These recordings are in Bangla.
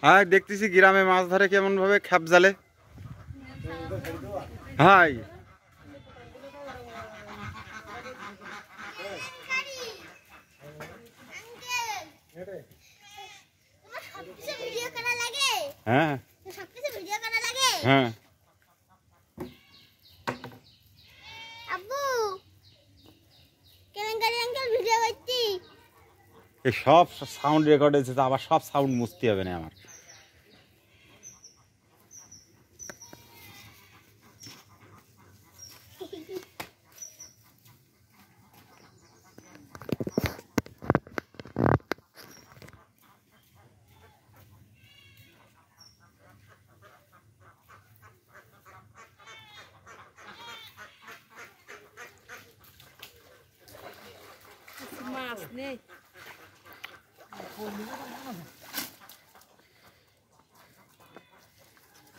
হ্যাঁ দেখতেছি গ্রামে মাছ ধরে কেমন ভাবে খ্যাপ জালে। হাই হ্যাঁ হ্যাঁ এই সব সাউন্ড রেকর্ড হয়েছে, আবার সব সাউন্ড মুছতে হবে না আমার।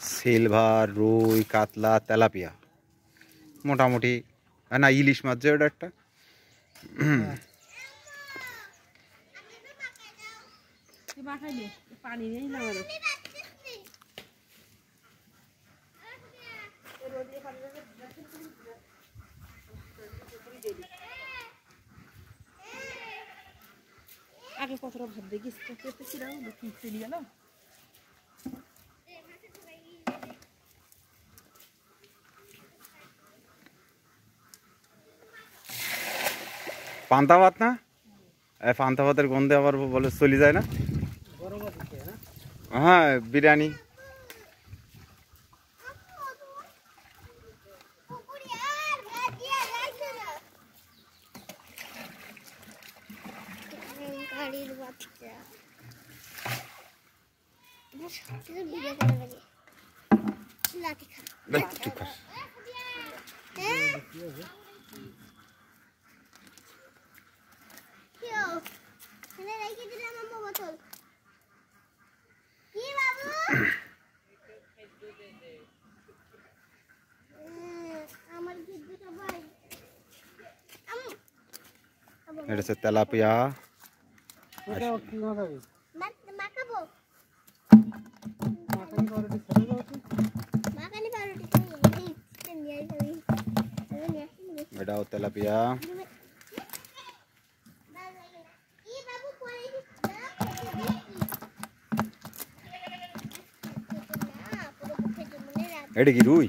সিলভার, রুই, কাতলা, তেলাপিয়া মোটামুটি। না ইলিশ মাছ যে ওটা একটা পানি নেই না আগে কতটা ভাব দেখিস পেতেছিলাম চলে গেল। পান্তা ভাত না, পান্তা ভাতের গন্ধে আবার বলে চলে যায় না। হ্যাঁ বিরিয়ানি। এটা হচ্ছে তেলাপিয়া। এটাও তেলাপিয়া। এটা কি রুই?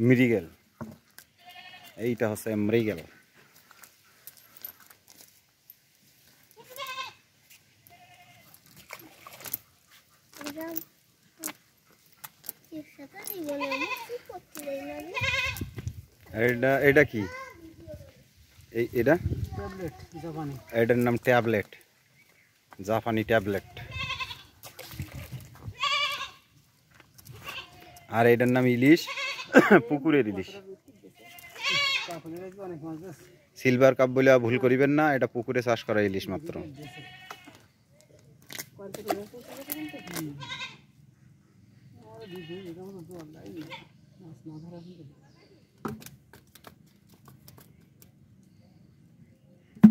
মৃগেল। এইটা হচ্ছে মৃগেল। এটা কি? এটা এটার নাম ট্যাবলেট, জাপানি ট্যাবলেট। আর এটার নাম ইলিশ, পুকুরের ইলিশ। সিলভার কাপ বলে ভুল করিবেন না, এটা পুকুরে চাষ করা ইলিশ মাত্র।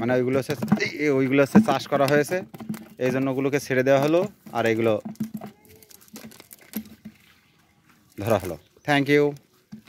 মানে ওইগুলো হচ্ছে চাষ করা হয়েছে, এই জন্য ওগুলোকে ছেড়ে দেওয়া হলো, আর এগুলো ধরা হলো। Thank you.